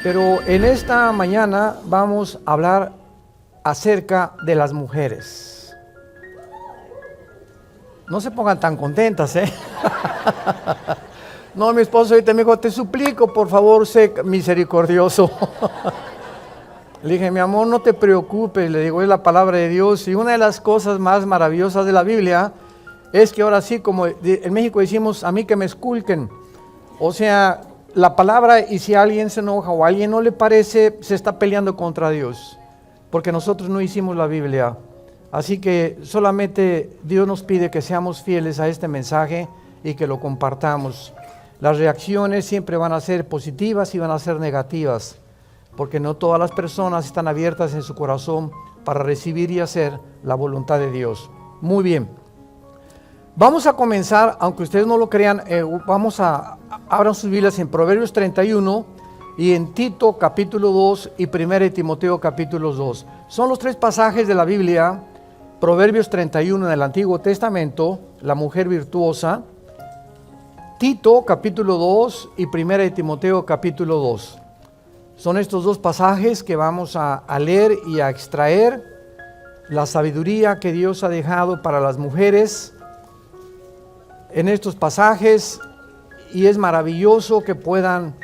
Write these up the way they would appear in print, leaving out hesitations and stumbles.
Pero en esta mañana vamos a hablar acerca de las mujeres. No se pongan tan contentas, ¿eh? No, mi esposo ahorita me dijo, te suplico, por favor, sé misericordioso. Le dije, mi amor, no te preocupes, le digo, es la palabra de Dios. Y una de las cosas más maravillosas de la Biblia es que ahora sí, como en México decimos, a mí que me esculquen. O sea, la palabra, y si alguien se enoja o a alguien no le parece, se está peleando contra Dios. Porque nosotros no hicimos la Biblia. Así que solamente Dios nos pide que seamos fieles a este mensaje y que lo compartamos. Las reacciones siempre van a ser positivas y van a ser negativas, porque no todas las personas están abiertas en su corazón para recibir y hacer la voluntad de Dios. Muy bien. Vamos a comenzar, aunque ustedes no lo crean, abran sus Biblias en Proverbios 31 y en Tito capítulo 2 y 1 Timoteo capítulo 2. Son los tres pasajes de la Biblia. Proverbios 31 en el Antiguo Testamento, la mujer virtuosa. Tito capítulo 2 y 1 Timoteo capítulo 2. Son estos dos pasajes que vamos a leer y a extraer la sabiduría que Dios ha dejado para las mujeres en estos pasajes, y es maravilloso que puedan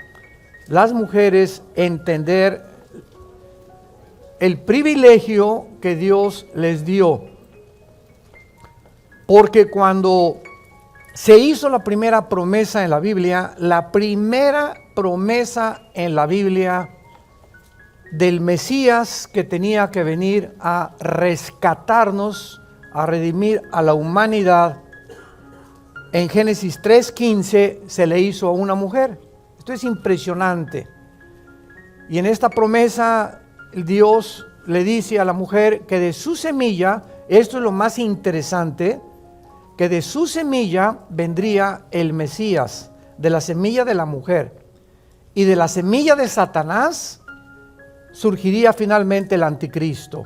las mujeres entender el privilegio que Dios les dio. Porque cuando se hizo la primera promesa en la Biblia, la primera promesa en la Biblia del Mesías que tenía que venir a rescatarnos, a redimir a la humanidad, en Génesis 3:15 se le hizo a una mujer. Esto es impresionante. Y en esta promesa Dios le dice a la mujer que de su semilla, esto es lo más interesante, que de su semilla vendría el Mesías, de la semilla de la mujer. Y de la semilla de Satanás surgiría finalmente el anticristo.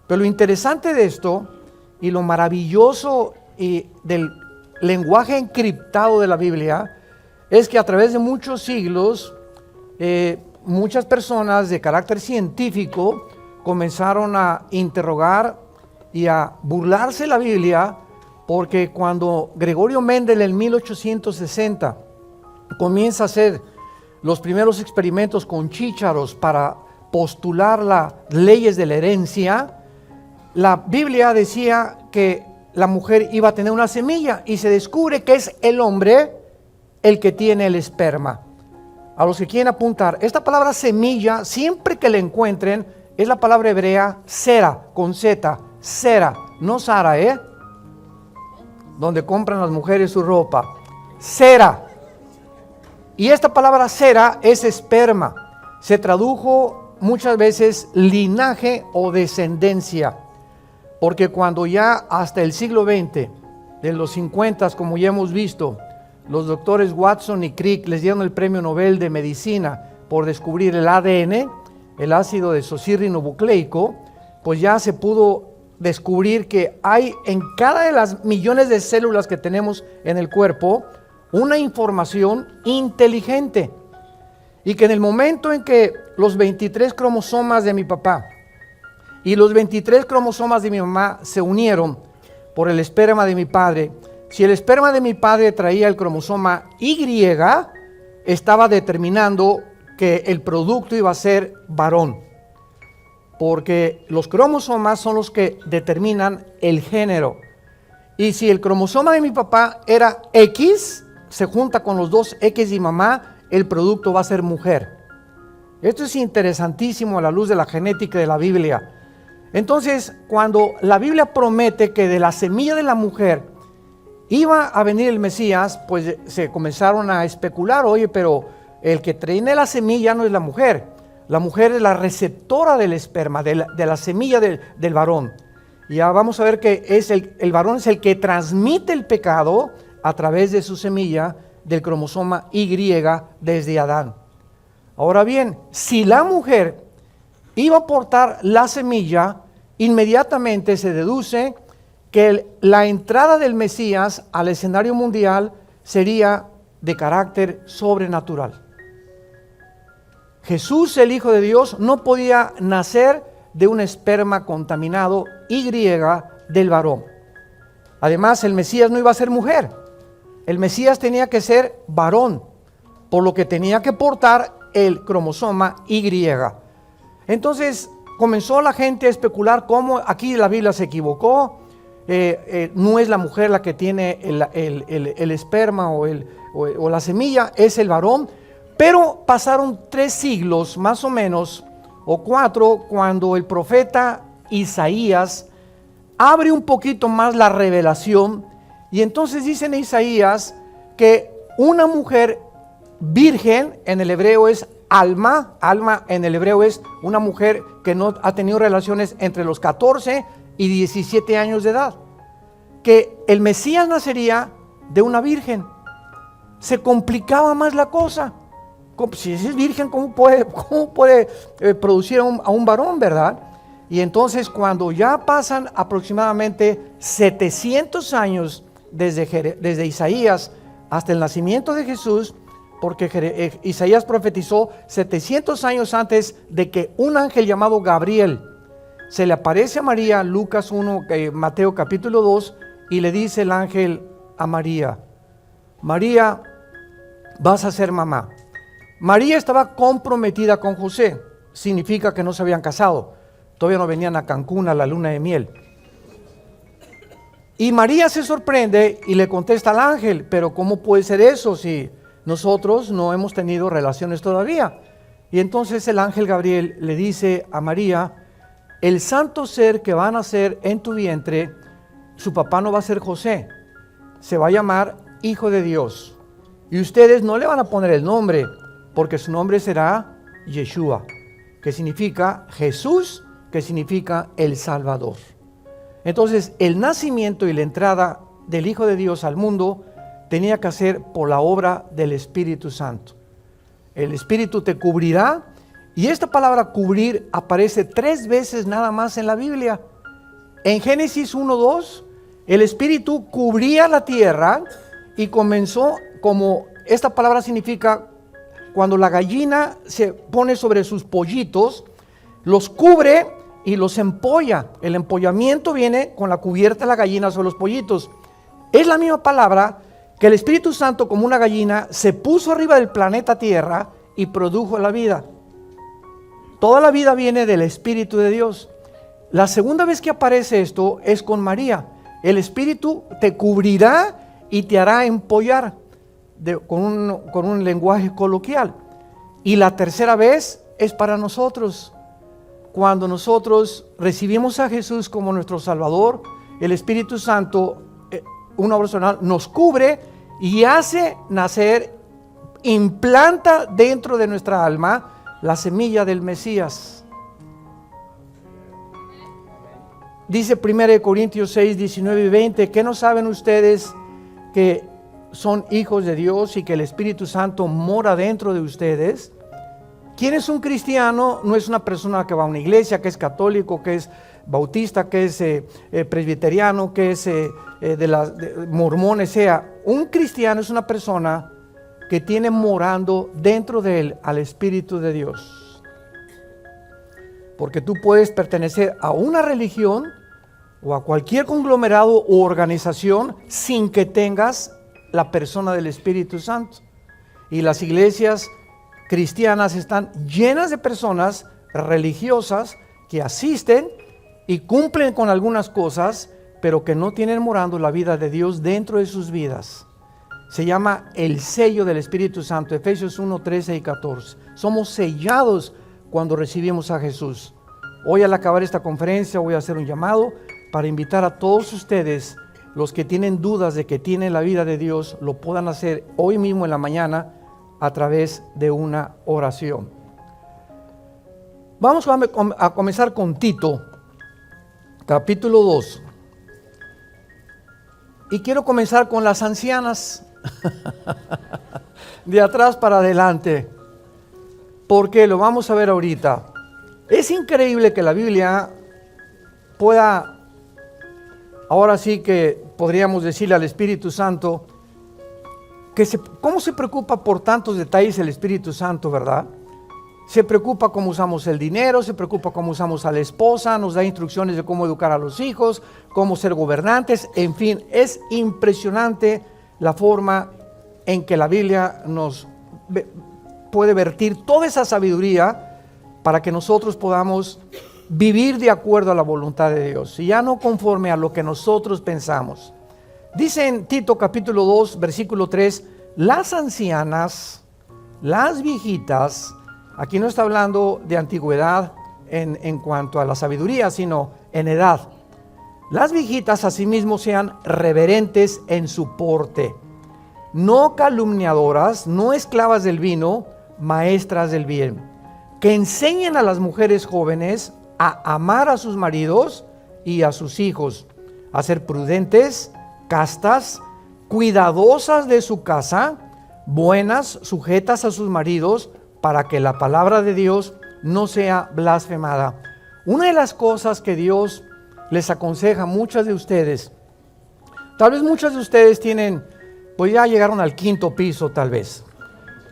Pero lo interesante de esto y lo maravilloso del lenguaje encriptado de la Biblia es que a través de muchos siglos muchas personas de carácter científico comenzaron a interrogar y a burlarse de la Biblia, porque cuando Gregorio Mendel en 1860 comienza a hacer los primeros experimentos con chícharos para postular las leyes de la herencia, la Biblia decía que la mujer iba a tener una semilla, y se descubre que es el hombre el que tiene el esperma. A los que quieren apuntar, esta palabra semilla, siempre que la encuentren, es la palabra hebrea sera, con Z, sera, no Sara, donde compran las mujeres su ropa, sera. Y esta palabra sera es esperma. Se tradujo muchas veces linaje o descendencia. Porque cuando ya hasta el siglo XX, de los 50, como ya hemos visto, los doctores Watson y Crick les dieron el premio Nobel de Medicina por descubrir el ADN, el ácido desoxirribonucleico, pues ya se pudo descubrir que hay en cada de las millones de células que tenemos en el cuerpo una información inteligente. Y que en el momento en que los 23 cromosomas de mi papá y los 23 cromosomas de mi mamá se unieron por el esperma de mi padre, si el esperma de mi padre traía el cromosoma Y, estaba determinando que el producto iba a ser varón, porque los cromosomas son los que determinan el género. Y si el cromosoma de mi papá era X, se junta con los dos X de mi mamá, el producto va a ser mujer. Esto es interesantísimo a la luz de la genética de la Biblia. Entonces, cuando la Biblia promete que de la semilla de la mujer iba a venir el Mesías, pues se comenzaron a especular, oye, pero el que tiene la semilla no es la mujer es la receptora del esperma, de la semilla del varón. Y ya vamos a ver que el varón es el que transmite el pecado a través de su semilla del cromosoma Y desde Adán. Ahora bien, si la mujer iba a portar la semilla, inmediatamente se deduce que la entrada del Mesías al escenario mundial sería de carácter sobrenatural. Jesús, el Hijo de Dios, no podía nacer de un esperma contaminado Y del varón. Además, el Mesías no iba a ser mujer. El Mesías tenía que ser varón, por lo que tenía que portar el cromosoma Y. Entonces comenzó la gente a especular cómo aquí la Biblia se equivocó. No es la mujer la que tiene el esperma o la semilla, es el varón. Pero pasaron 3 siglos más o menos, o 4, cuando el profeta Isaías abre un poquito más la revelación, y entonces dice en Isaías que una mujer virgen, en el hebreo es alma en el hebreo es una mujer que no ha tenido relaciones entre los 14 y 17 años de edad, que el Mesías nacería de una virgen. Se complicaba más la cosa. Si es virgen, ¿cómo puede producir a un varón, verdad? Y entonces cuando ya pasan aproximadamente 700 años desde Isaías hasta el nacimiento de Jesús, porque Isaías profetizó 700 años antes de que un ángel llamado Gabriel se le aparece a María, Lucas 1, Mateo capítulo 2, y le dice el ángel a María, María, vas a ser mamá. María estaba comprometida con José, significa que no se habían casado, todavía no venían a Cancún a la luna de miel. Y María se sorprende y le contesta al ángel, pero ¿cómo puede ser eso si nosotros no hemos tenido relaciones todavía? Y entonces el ángel Gabriel le dice a María, el santo ser que va a nacer en tu vientre, su papá no va a ser José, se va a llamar Hijo de Dios. Y ustedes no le van a poner el nombre, porque su nombre será Yeshua, que significa Jesús, que significa el Salvador. Entonces, el nacimiento y la entrada del Hijo de Dios al mundo tenía que hacer por la obra del Espíritu Santo. El Espíritu te cubrirá, y esta palabra cubrir aparece 3 veces nada más en la Biblia. En Génesis 1:2, el Espíritu cubría la tierra y comenzó, como esta palabra significa, cuando la gallina se pone sobre sus pollitos, los cubre y los empolla. El empollamiento viene con la cubierta de la gallina sobre los pollitos. Es la misma palabra que el Espíritu Santo, como una gallina, se puso arriba del planeta Tierra y produjo la vida. Toda la vida viene del Espíritu de Dios. La segunda vez que aparece esto es con María. El Espíritu te cubrirá y te hará empollar, con un lenguaje coloquial. Y la tercera vez es para nosotros. Cuando nosotros recibimos a Jesús como nuestro Salvador, el Espíritu Santo, una obra personal, nos cubre y hace nacer, implanta dentro de nuestra alma la semilla del Mesías. Dice 1 Corintios 6, 19 y 20, ¿qué no saben ustedes que son hijos de Dios y que el Espíritu Santo mora dentro de ustedes? ¿Quién es un cristiano? No es una persona que va a una iglesia, que es católico, que es bautista, que es presbiteriano, que es de mormones. Un cristiano es una persona que tiene morando dentro de él al Espíritu de Dios. Porque tú puedes pertenecer a una religión o a cualquier conglomerado u organización sin que tengas la persona del Espíritu Santo. Y las iglesias cristianas están llenas de personas religiosas que asisten y cumplen con algunas cosas, pero que no tienen morando la vida de Dios dentro de sus vidas. Se llama el sello del Espíritu Santo, Efesios 1, 13 y 14. Somos sellados cuando recibimos a Jesús. Hoy, al acabar esta conferencia, voy a hacer un llamado para invitar a todos ustedes, los que tienen dudas de que tienen la vida de Dios, lo puedan hacer hoy mismo en la mañana a través de una oración. Vamos a comenzar con Tito, capítulo 2. Y quiero comenzar con las ancianas, de atrás para adelante, porque lo vamos a ver ahorita. Es increíble que la Biblia pueda, ahora sí que podríamos decirle al Espíritu Santo, ¿cómo se preocupa por tantos detalles el Espíritu Santo, verdad? se preocupa cómo usamos el dinero, se preocupa cómo usamos a la esposa, nos da instrucciones de cómo educar a los hijos, cómo ser gobernantes, en fin, es impresionante la forma en que la Biblia nos puede vertir toda esa sabiduría para que nosotros podamos vivir de acuerdo a la voluntad de Dios y ya no conforme a lo que nosotros pensamos. Dice en Tito capítulo 2, versículo 3, las ancianas, las viejitas, aquí no está hablando de antigüedad en cuanto a la sabiduría, sino en edad. Las viejitas asimismo sean reverentes en su porte, no calumniadoras, no esclavas del vino, maestras del bien, que enseñen a las mujeres jóvenes a amar a sus maridos y a sus hijos, a ser prudentes, castas, cuidadosas de su casa, buenas, sujetas a sus maridos, para que la palabra de Dios no sea blasfemada. Una de las cosas que Dios les aconseja a muchas de ustedes, tal vez muchas de ustedes tienen, pues ya llegaron al 5º piso tal vez,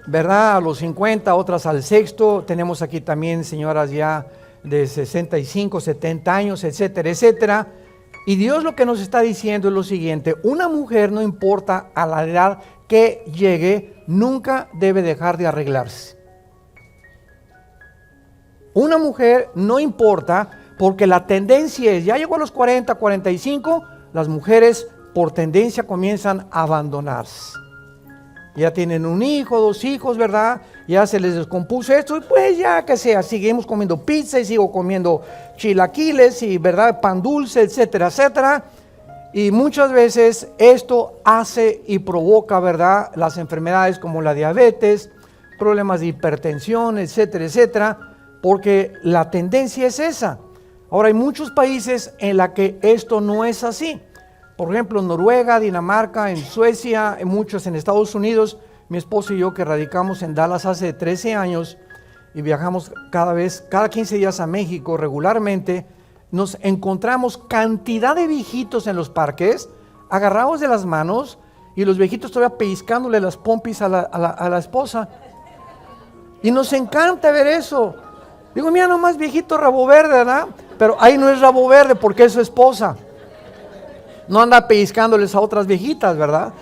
¿verdad? A los 50, otras al 6º, tenemos aquí también señoras ya de 65, 70 años, etcétera, etcétera. Y Dios lo que nos está diciendo es lo siguiente: una mujer, no importa a la edad que llegue, nunca debe dejar de arreglarse. Una mujer no importa, porque la tendencia es, ya llegó a los 40, 45, las mujeres por tendencia comienzan a abandonarse. Ya tienen un hijo, 2 hijos, ¿verdad? Ya se les descompuso esto, y pues ya que sea, seguimos comiendo pizza y sigo comiendo chilaquiles y, ¿verdad?, pan dulce, etcétera, etcétera. Y muchas veces esto hace y provoca, ¿verdad?, las enfermedades como la diabetes, problemas de hipertensión, etcétera, etcétera, porque la tendencia es esa. Ahora hay muchos países en la que esto no es así. Por ejemplo, en Noruega, Dinamarca, en Suecia, en muchos en Estados Unidos. Mi esposo y yo, que radicamos en Dallas hace 13 años y viajamos cada 15 días a México regularmente, nos encontramos cantidad de viejitos en los parques, agarrados de las manos, y los viejitos todavía pellizcándole las pompis a la esposa. Y nos encanta ver eso. Digo, mira nomás, viejito rabo verde, ¿verdad? Pero ahí no es rabo verde porque es su esposa. No anda pellizcándoles a otras viejitas, ¿verdad?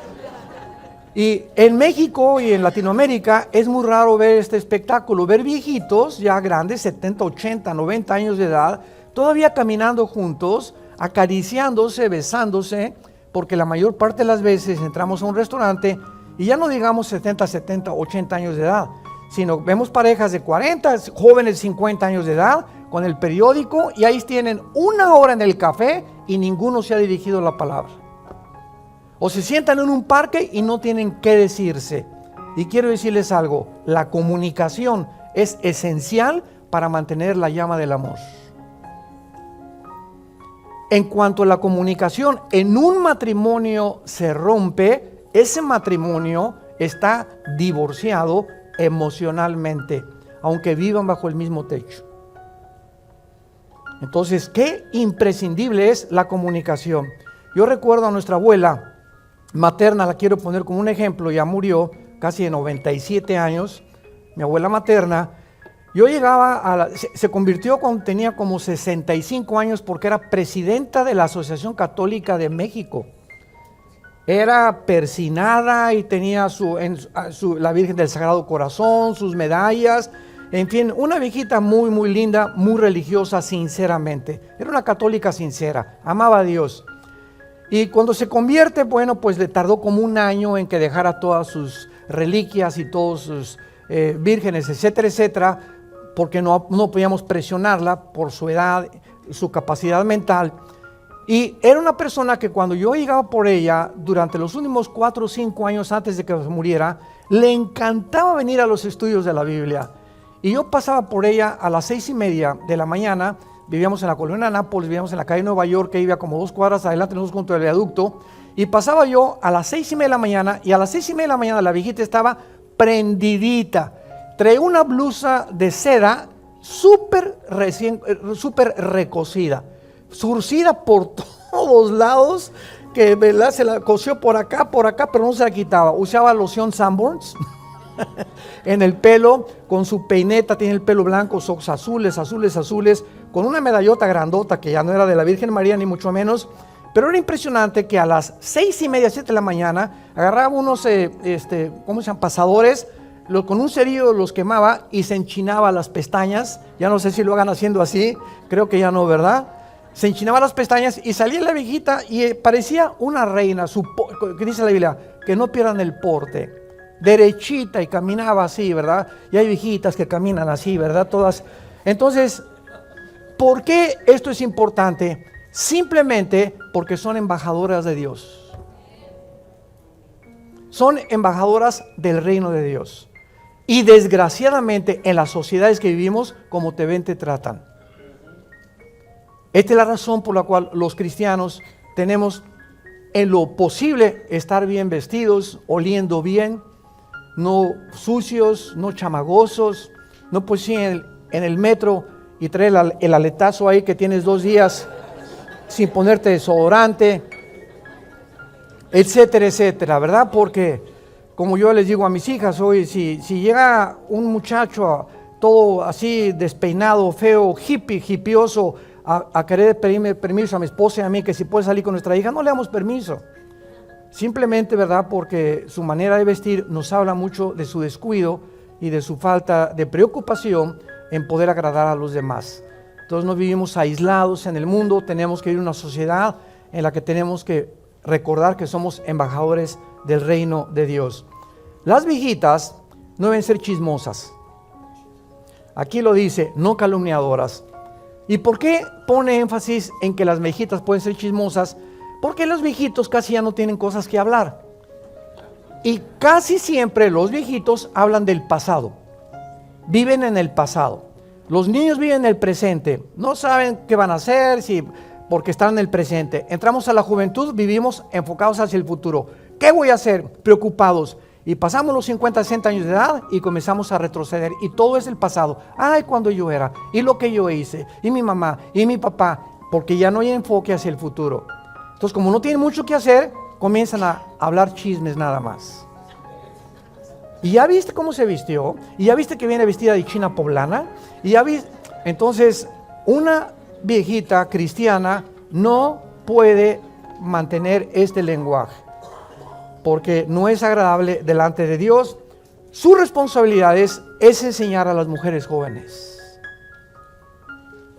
Y en México y en Latinoamérica es muy raro ver este espectáculo, ver viejitos ya grandes, 70, 80, 90 años de edad, todavía caminando juntos, acariciándose, besándose, porque la mayor parte de las veces entramos a un restaurante y ya no digamos 70, 80 años de edad, sino vemos parejas de 40, jóvenes de 50 años de edad, con el periódico, y ahí tienen 1 hora en el café y ninguno se ha dirigido la palabra. O se sientan en un parque y no tienen qué decirse. Y quiero decirles algo, la comunicación es esencial para mantener la llama del amor. En cuanto a la comunicación en un matrimonio se rompe, ese matrimonio está divorciado emocionalmente, aunque vivan bajo el mismo techo. Entonces, qué imprescindible es la comunicación. Yo recuerdo a nuestra abuela materna, la quiero poner como un ejemplo, ya murió, casi de 97 años, mi abuela materna. Yo llegaba se convirtió cuando tenía como 65 años, porque era presidenta de la Asociación Católica de México. Era persinada y tenía la Virgen del Sagrado Corazón, sus medallas, en fin, una viejita muy, muy linda, muy religiosa, sinceramente. Era una católica sincera, amaba a Dios. Y cuando se convierte, bueno, pues le tardó como 1 año en que dejara todas sus reliquias y todos sus vírgenes, etcétera, etcétera, porque no podíamos presionarla por su edad, su capacidad mental. Y era una persona que cuando yo llegaba por ella, durante los últimos 4 o 5 años antes de que muriera, le encantaba venir a los estudios de la Biblia. Y yo pasaba por ella a las 6:30 de la mañana. Vivíamos en la colonia Nápoles, vivíamos en la calle Nueva York, que iba como 2 cuadras adelante, nosotros junto al viaducto. Y pasaba yo a las 6:30 de la mañana, y a las 6:30 de la mañana la viejita estaba prendidita. Traía una blusa de seda súper recocida, surcida por todos lados, que, ¿verdad?, se la cosió por acá, pero no se la quitaba. Usaba loción Sanborns en el pelo, con su peineta, tiene el pelo blanco, ojos azules, azules, azules, con una medallota grandota que ya no era de la Virgen María ni mucho menos, pero era impresionante que a las 6:30, 7 de la mañana, agarraba unos, ¿cómo se llaman? Pasadores, con un cerillo los quemaba y se enchinaba las pestañas. Ya no sé si lo hagan haciendo así, creo que ya no, ¿verdad? Se enchinaba las pestañas y salía la viejita y parecía una reina, que dice la Biblia, que no pierdan el porte, derechita, y caminaba así, ¿verdad? Y hay viejitas que caminan así, ¿verdad? Todas. Entonces, ¿por qué esto es importante? Simplemente porque son embajadoras de Dios. Son embajadoras del reino de Dios. Y desgraciadamente en las sociedades que vivimos, como te ven, te tratan. Esta es la razón por la cual los cristianos tenemos en lo posible estar bien vestidos, oliendo bien, no sucios, no chamagosos, no pues sí en el metro y traer el aletazo ahí que tienes 2 días sin ponerte desodorante, etcétera, etcétera, ¿verdad? Porque como yo les digo a mis hijas hoy, si llega un muchacho todo así despeinado, feo, hippioso, a querer pedirme permiso a mi esposa y a mí que si puede salir con nuestra hija, no le damos permiso. Simplemente, ¿verdad? Porque su manera de vestir nos habla mucho de su descuido y de su falta de preocupación en poder agradar a los demás. Entonces no vivimos aislados en el mundo, tenemos que vivir en una sociedad en la que tenemos que recordar que somos embajadores del reino de Dios. Las viejitas no deben ser chismosas. Aquí lo dice, no calumniadoras. ¿Y por qué pone énfasis en que las viejitas pueden ser chismosas? Porque los viejitos casi ya no tienen cosas que hablar. Y casi siempre los viejitos hablan del pasado. Viven en el pasado. Los niños viven en el presente. No saben qué van a hacer porque están en el presente. Entramos a la juventud, vivimos enfocados hacia el futuro. ¿Qué voy a hacer? Preocupados. Y pasamos los 50, 60 años de edad y comenzamos a retroceder. Y todo es el pasado. Ay, cuando yo era. Y lo que yo hice. Y mi mamá. Y mi papá. Porque ya no hay enfoque hacia el futuro. Entonces, como no tienen mucho que hacer, comienzan a hablar chismes nada más. ¿Y ya viste cómo se vistió? ¿Y ya viste que viene vestida de china poblana? ¿Y ya viste? Entonces, una viejita cristiana no puede mantener este lenguaje. Porque no es agradable delante de Dios. Su responsabilidad es enseñar a las mujeres jóvenes.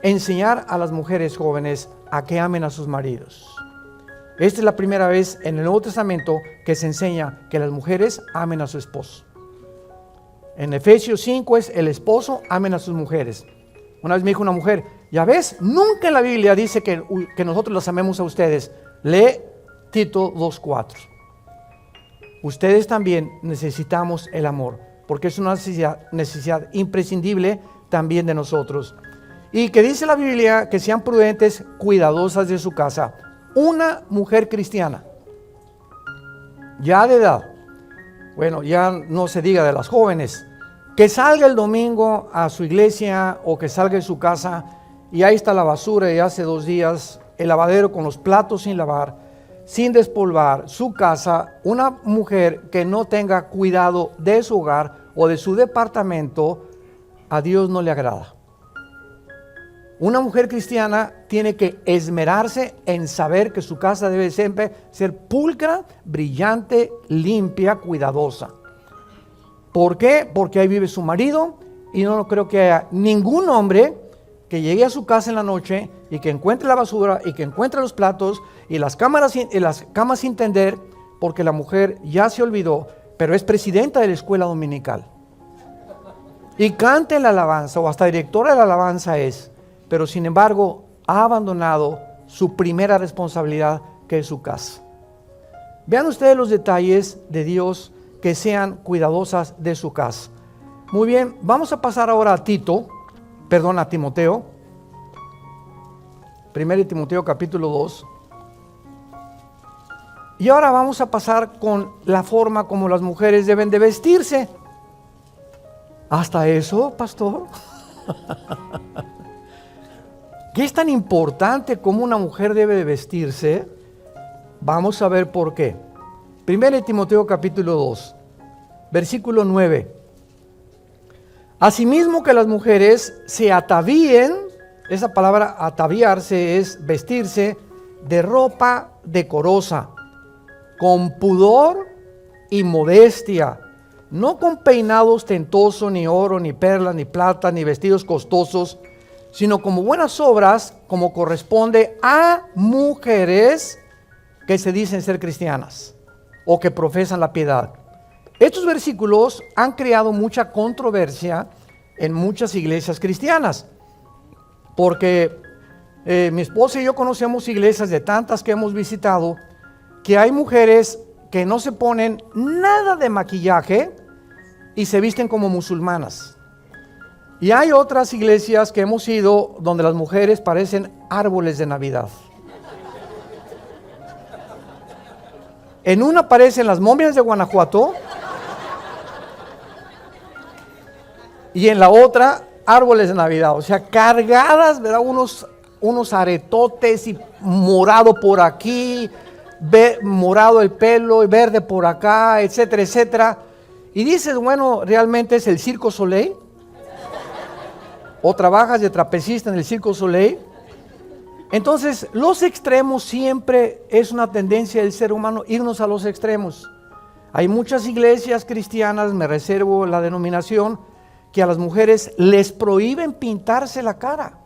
Enseñar a las mujeres jóvenes a que amen a sus maridos. Esta es la primera vez en el Nuevo Testamento que se enseña que las mujeres amen a su esposo. En Efesios 5 es el esposo amen a sus mujeres. Una vez me dijo una mujer, ya ves, nunca en la Biblia dice que nosotros las amemos a ustedes. Lee Tito 2:4. Ustedes también necesitamos el amor, porque es una necesidad imprescindible también de nosotros. Y que dice la Biblia que sean prudentes, cuidadosas de su casa. Una mujer cristiana, ya de edad, bueno, ya no se diga de las jóvenes, que salga el domingo a su iglesia o que salga de su casa y ahí está la basura de hace 2 días, el lavadero con los platos sin lavar, sin despolvar, su casa. Una mujer que no tenga cuidado de su hogar o de su departamento, a Dios no le agrada. Una mujer cristiana tiene que esmerarse en saber que su casa debe siempre ser pulcra, brillante, limpia, cuidadosa. ¿Por qué? Porque ahí vive su marido y no creo que haya ningún hombre que llegue a su casa en la noche y que encuentre la basura y que encuentre los platos y las camas sin tender, porque la mujer ya se olvidó, pero es presidenta de la escuela dominical. Y canta en la alabanza o hasta directora de la alabanza es. Pero sin embargo ha abandonado su primera responsabilidad, que es su casa. Vean ustedes los detalles de Dios, que sean cuidadosas de su casa. Muy bien, vamos a pasar ahora a Timoteo. 1 Timoteo capítulo 2. Y ahora vamos a pasar con la forma como las mujeres deben de vestirse. ¿Hasta eso, pastor? ¿Qué es tan importante como una mujer debe de vestirse? Vamos a ver por qué. 1 Timoteo capítulo 2. versículo 9. Asimismo que las mujeres se atavíen, esa palabra ataviarse es vestirse de ropa decorosa, con pudor y modestia, no con peinado ostentoso, ni oro, ni perlas, ni plata, ni vestidos costosos, sino como buenas obras, como corresponde a mujeres que se dicen ser cristianas o que profesan la piedad. Estos versículos han creado mucha controversia en muchas iglesias cristianas, porque mi esposa y yo conocemos iglesias de tantas que hemos visitado, que hay mujeres que no se ponen nada de maquillaje y se visten como musulmanas. Y hay otras iglesias que hemos ido donde las mujeres parecen árboles de Navidad. En una aparecen las momias de Guanajuato y en la otra árboles de Navidad, o sea, cargadas, ¿verdad? Unos aretotes y morado por aquí, morado el pelo y verde por acá, etcétera, etcétera. Y dices, bueno, ¿realmente es el Circo Soleil? ¿O trabajas de trapecista en el Circo Soleil? Entonces, los extremos siempre es una tendencia del ser humano, irnos a los extremos. Hay muchas iglesias cristianas, me reservo la denominación, que a las mujeres les prohíben pintarse la cara,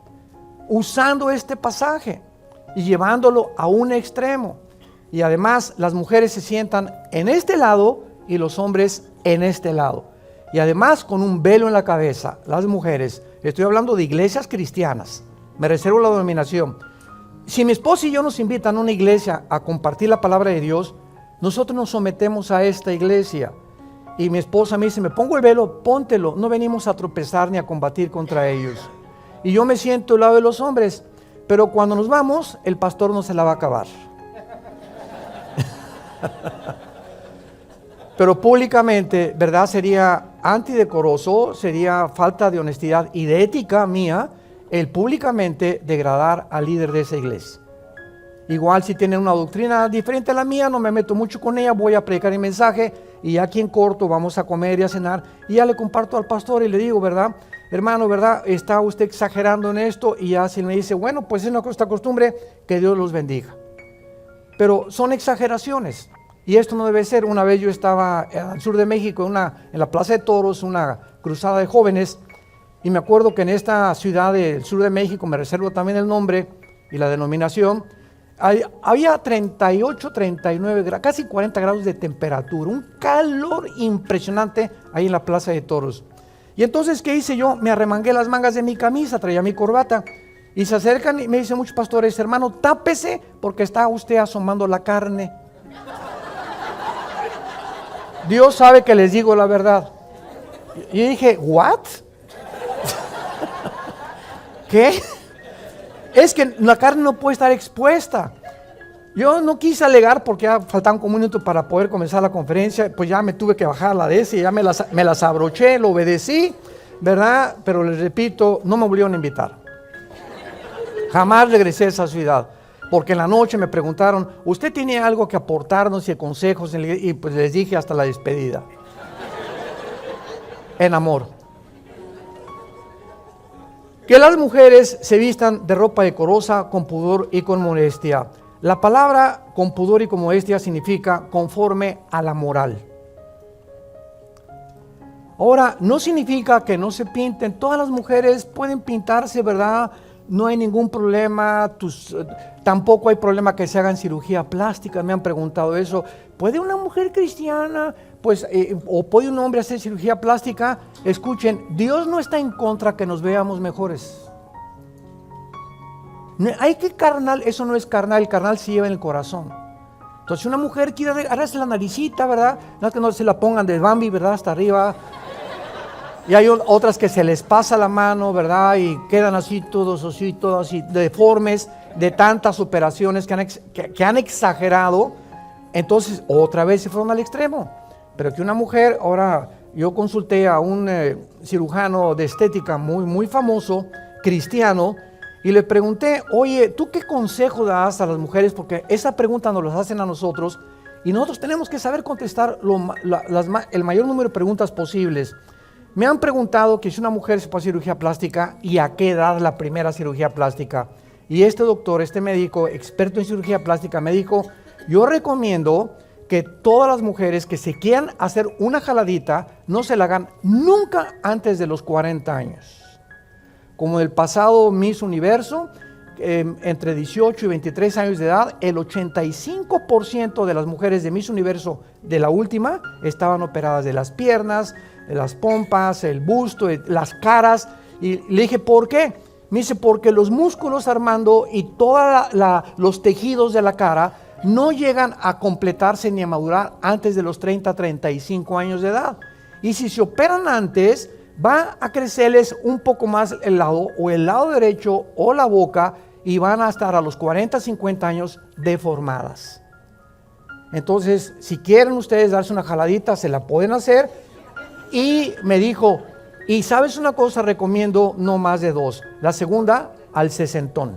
usando este pasaje y llevándolo a un extremo. Y además las mujeres se sientan en este lado y los hombres en este lado. Y además con un velo en la cabeza, las mujeres. Estoy hablando de iglesias cristianas, me reservo la denominación. Si mi esposa y yo nos invitan a una iglesia a compartir la palabra de Dios, nosotros nos sometemos a esta iglesia. Y mi esposa me dice, me pongo el velo, póntelo. No venimos a tropezar ni a combatir contra ellos. Y yo me siento al lado de los hombres. Pero cuando nos vamos, el pastor no se la va a acabar. Pero públicamente, ¿verdad? Sería antidecoroso, sería falta de honestidad y de ética mía el públicamente degradar al líder de esa iglesia. Igual si tienen una doctrina diferente a la mía, no me meto mucho con ella, voy a predicar el mensaje y aquí en corto vamos a comer y a cenar y ya le comparto al pastor y le digo, ¿verdad? Hermano, ¿verdad? Está usted exagerando en esto y ya si me dice, bueno, pues es una costumbre, que Dios los bendiga. Pero son exageraciones y esto no debe ser. Una vez yo estaba al sur de México, en la Plaza de Toros, una cruzada de jóvenes, y me acuerdo que en esta ciudad del sur de México, me reservo también el nombre y la denominación, había 38, 39 grados, casi 40 grados de temperatura, un calor impresionante ahí en la Plaza de Toros. Y entonces, ¿qué hice yo? Me arremangué las mangas de mi camisa, traía mi corbata, y se acercan y me dicen muchos pastores, hermano, tápese porque está usted asomando la carne. Dios sabe que les digo la verdad. Y dije, ¿what? ¿Qué? Es que la carne no puede estar expuesta. Yo no quise alegar porque ya faltaban como un minuto para poder comenzar la conferencia, pues ya me tuve que bajar la de ese, ya me las abroché, lo obedecí, ¿verdad? Pero les repito, no me volvieron a invitar. Jamás regresé a esa ciudad, porque en la noche me preguntaron, ¿usted tiene algo que aportarnos y consejos? Y pues les dije hasta la despedida. En amor. Que las mujeres se vistan de ropa decorosa, con pudor y con modestia. La palabra con pudor y con modestia significa conforme a la moral. Ahora, no significa que no se pinten. Todas las mujeres pueden pintarse, ¿verdad? No hay ningún problema. Tampoco hay problema que se hagan cirugía plástica. Me han preguntado eso. ¿Puede una mujer cristiana, o puede un hombre hacer cirugía plástica? Escuchen, Dios no está en contra que nos veamos mejores. Hay que carnal, eso no es carnal, el carnal se lleva en el corazón. Entonces una mujer quiere agarrarse la naricita, ¿verdad? No es que no se la pongan de Bambi, ¿verdad? Hasta arriba. Y hay otras que se les pasa la mano, ¿verdad? Y quedan así todos así deformes de tantas operaciones que han exagerado. Entonces otra vez se fueron al extremo. Pero que una mujer, ahora yo consulté a un cirujano de estética muy famoso, cristiano, y le pregunté, oye, ¿tú qué consejo das a las mujeres? Porque esa pregunta nos la hacen a nosotros Y nosotros tenemos que saber contestar el mayor número de preguntas posibles. Me han preguntado que si una mujer se puede hacer cirugía plástica y a qué edad la primera cirugía plástica. Y este doctor, este médico experto en cirugía plástica me dijo, yo recomiendo que todas las mujeres que se quieran hacer una jaladita no se la hagan nunca antes de los 40 años. Como el pasado Miss Universo, entre 18 y 23 años de edad, el 85% de las mujeres de Miss Universo de la última estaban operadas de las piernas, de las pompas, el busto, las caras. Y le dije, ¿por qué? Me dice, porque los músculos, Armando, y todos los tejidos de la cara no llegan a completarse ni a madurar antes de los 30, 35 años de edad. Y si se operan antes, va a crecerles un poco más el lado derecho o la boca, y van a estar a los 40, 50 años deformadas. Entonces, si quieren ustedes darse una jaladita, se la pueden hacer. Y me dijo, y sabes una cosa, recomiendo no más de 2. La segunda, al 60.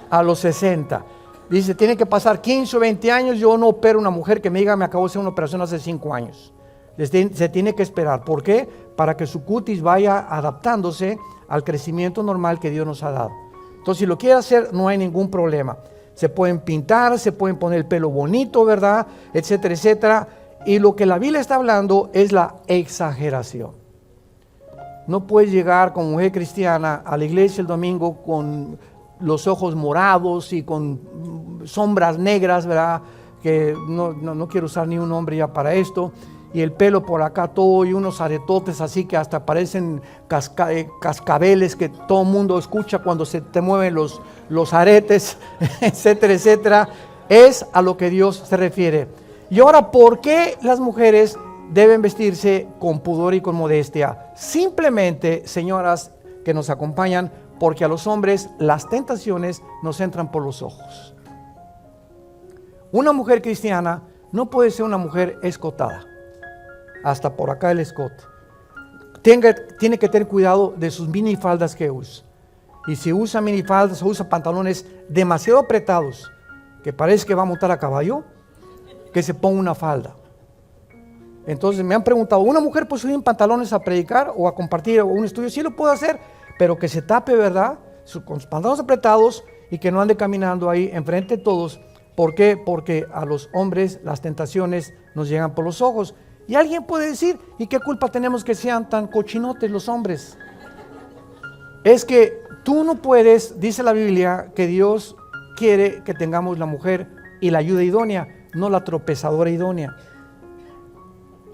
A los 60. Dice, tiene que pasar 15 o 20 años. Yo no opero a una mujer que me diga, me acabo de hacer una operación hace 5 años. Se tiene que esperar. ¿Por qué? Para que su cutis vaya adaptándose al crecimiento normal que Dios nos ha dado. Entonces, si lo quiere hacer, no hay ningún problema. Se pueden pintar, se pueden poner el pelo bonito, ¿verdad? Etcétera, etcétera. Y lo que la Biblia está hablando es la exageración. No puedes llegar como mujer cristiana a la iglesia el domingo con los ojos morados y con sombras negras, ¿verdad? Que no quiero usar ni un nombre ya para esto. Y el pelo por acá todo, y unos aretotes así que hasta parecen cascabeles que todo el mundo escucha cuando se te mueven los aretes, etcétera, etcétera. Es a lo que Dios se refiere. Y ahora, ¿por qué las mujeres deben vestirse con pudor y con modestia? Simplemente, señoras que nos acompañan, porque a los hombres las tentaciones nos entran por los ojos. Una mujer cristiana no puede ser una mujer escotada. Hasta por acá el escote. Tiene que tener cuidado de sus minifaldas que usa. Y si usa minifaldas o usa pantalones demasiado apretados, que parece que va a montar a caballo, que se ponga una falda. Entonces me han preguntado, ¿una mujer puede subir en pantalones a predicar o a compartir un estudio? Sí lo puede hacer, pero que se tape, ¿verdad? Con sus pantalones apretados y que no ande caminando ahí enfrente de todos. ¿Por qué? Porque a los hombres las tentaciones nos llegan por los ojos. Y alguien puede decir, ¿y qué culpa tenemos que sean tan cochinotes los hombres? Es que tú no puedes, dice la Biblia, que Dios quiere que tengamos la mujer y la ayuda idónea, no la tropezadora idónea.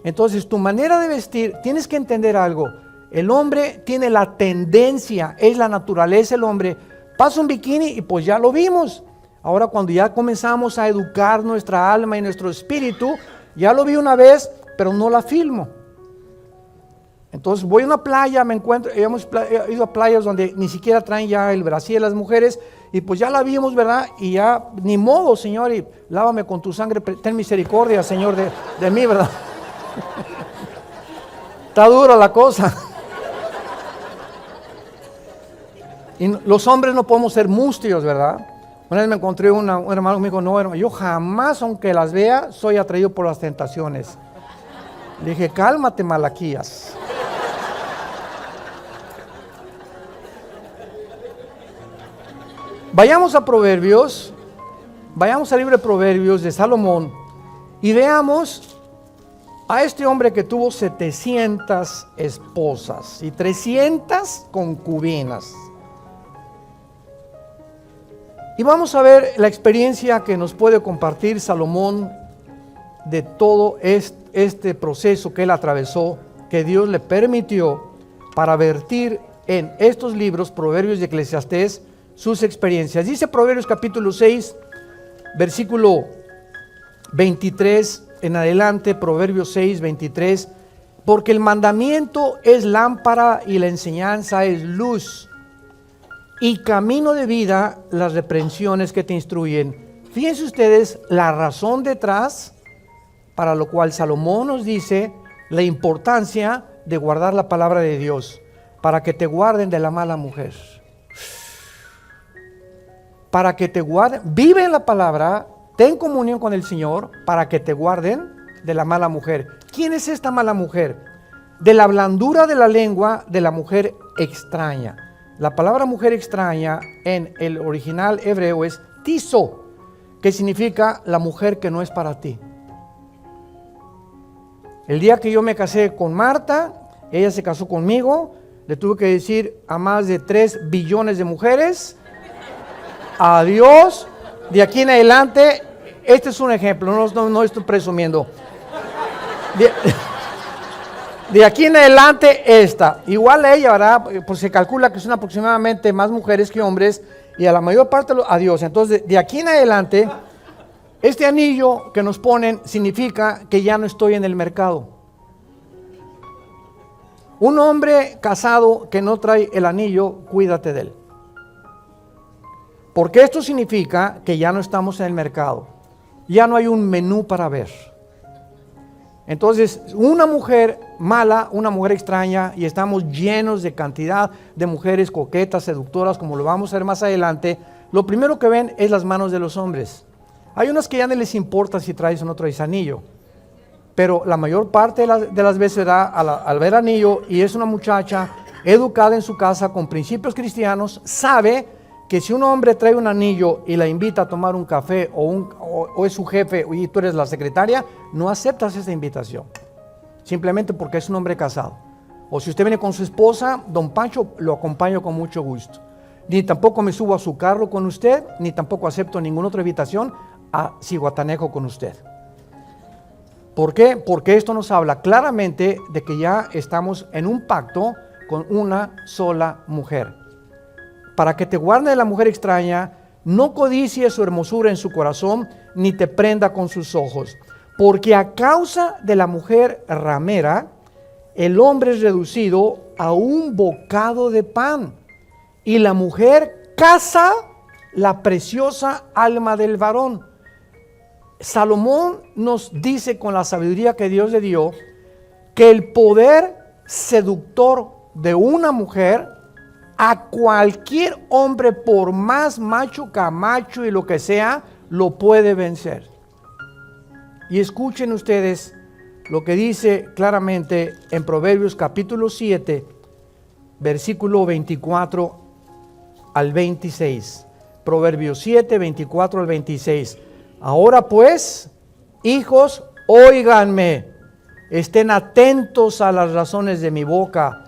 Entonces, tu manera de vestir, tienes que entender algo. El hombre tiene la tendencia, es la naturaleza del hombre. Pasa un bikini y pues ya lo vimos. Ahora cuando ya comenzamos a educar nuestra alma y nuestro espíritu, ya lo vi una vez, pero no la filmo. Entonces voy a una playa, me encuentro, hemos ido a playas donde ni siquiera traen ya el brasier las mujeres, y pues ya la vimos, ¿verdad? Y ya, ni modo, Señor, y lávame con tu sangre, ten misericordia, Señor, de mí, ¿verdad? Está dura la cosa. Y los hombres no podemos ser mustios, ¿verdad? Una vez me encontré un hermano que me dijo, no, hermano, yo jamás, aunque las vea, soy atraído por las tentaciones. Le dije, cálmate, Malaquías. Vayamos a Proverbios, vayamos al libro de Proverbios de Salomón y veamos a este hombre que tuvo 700 esposas y 300 concubinas. Y vamos a ver la experiencia que nos puede compartir Salomón de todo este proceso que él atravesó, que Dios le permitió para vertir en estos libros, Proverbios y Eclesiastés, sus experiencias. Dice Proverbios capítulo 6, versículo 23 en adelante, Proverbios 6, 23, porque el mandamiento es lámpara y la enseñanza es luz, y camino de vida las reprensiones que te instruyen. Fíjense ustedes la razón detrás, para lo cual Salomón nos dice la importancia de guardar la palabra de Dios, para que te guarden de la mala mujer. Para que te guarden, vive en la palabra ten comunión con el Señor para que te guarden de la mala mujer. ¿Quién es esta mala mujer? De la blandura de la lengua de la mujer extraña. La palabra mujer extraña en el original hebreo es tiso, que significa la mujer que no es para ti. El día que yo me casé con Marta, ella se casó conmigo, le tuve que decir a más de 3 billones de mujeres, adiós, de aquí en adelante, este es un ejemplo, no estoy presumiendo. De aquí en adelante esta, igual a ella, ¿verdad? Pues se calcula que son aproximadamente más mujeres que hombres y a la mayor parte adiós. Entonces de aquí en adelante, este anillo que nos ponen significa que ya no estoy en el mercado. Un hombre casado que no trae el anillo, cuídate de él. Porque esto significa que ya no estamos en el mercado. Ya no hay un menú para ver. Entonces, una mujer mala, una mujer extraña, y estamos llenos de cantidad de mujeres coquetas, seductoras, como lo vamos a ver más adelante, lo primero que ven es las manos de los hombres. Hay unas que ya no les importa si traes o no traes anillo, pero la mayor parte de las veces al ver anillo, y es una muchacha educada en su casa con principios cristianos, sabe que si un hombre trae un anillo y la invita a tomar un café o es su jefe y tú eres la secretaria, no aceptas esa invitación, simplemente porque es un hombre casado. O si usted viene con su esposa, don Pancho, lo acompaño con mucho gusto. Ni tampoco me subo a su carro con usted, ni tampoco acepto ninguna otra invitación a Cihuatanejo con usted. ¿Por qué? Porque esto nos habla claramente de que ya estamos en un pacto con una sola mujer. Para que te guarde de la mujer extraña, no codicies su hermosura en su corazón, ni te prenda con sus ojos. Porque a causa de la mujer ramera, el hombre es reducido a un bocado de pan, y la mujer caza la preciosa alma del varón. Salomón nos dice con la sabiduría que Dios le dio, que el poder seductor de una mujer a cualquier hombre, por más macho, camacho y lo que sea, lo puede vencer. Y escuchen ustedes lo que dice claramente en Proverbios capítulo 7, versículo 24 al 26. Proverbios 7, 24 al 26. Ahora pues, hijos, óiganme, estén atentos a las razones de mi boca.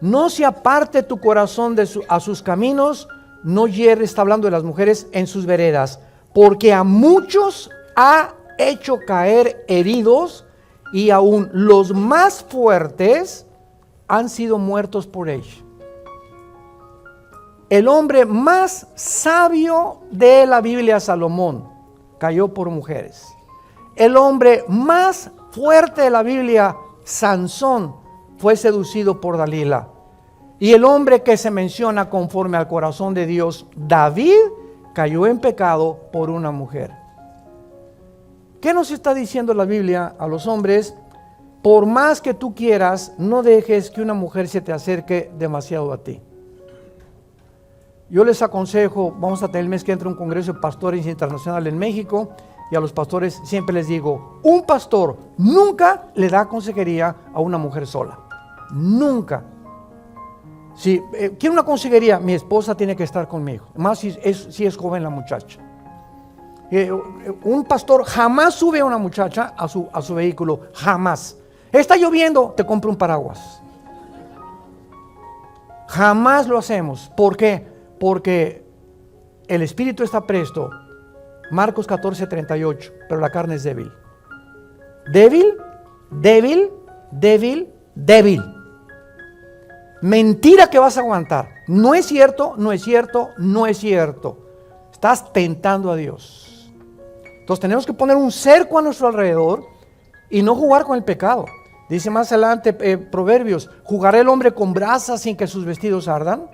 No se aparte tu corazón a sus caminos, no hierres, está hablando de las mujeres, en sus veredas, porque a muchos ha hecho caer heridos, y aún los más fuertes han sido muertos por ella. El hombre más sabio de la Biblia, Salomón, cayó por mujeres. El hombre más fuerte de la Biblia, Sansón, fue seducido por Dalila. Y el hombre que se menciona conforme al corazón de Dios, David, cayó en pecado por una mujer. ¿Qué nos está diciendo la Biblia a los hombres? Por más que tú quieras, no dejes que una mujer se te acerque demasiado a ti. Yo les aconsejo, vamos a tener el mes que entra un congreso de pastores internacional en México, y a los pastores siempre les digo, un pastor nunca le da consejería a una mujer sola. Nunca. Si quiero una consejería, mi esposa tiene que estar conmigo, más si es joven la muchacha. Un pastor jamás sube a una muchacha a su vehículo, jamás. Está lloviendo, te compro un paraguas. Jamás lo hacemos. ¿Por qué? Porque el espíritu está presto. Marcos 14:38, pero la carne es débil. Débil, débil, débil, débil. Mentira que vas a aguantar. No es cierto, no es cierto, no es cierto. Estás tentando a Dios. Entonces tenemos que poner un cerco a nuestro alrededor y no jugar con el pecado. Dice más adelante Proverbios, ¿jugará el hombre con brasas sin que sus vestidos ardan?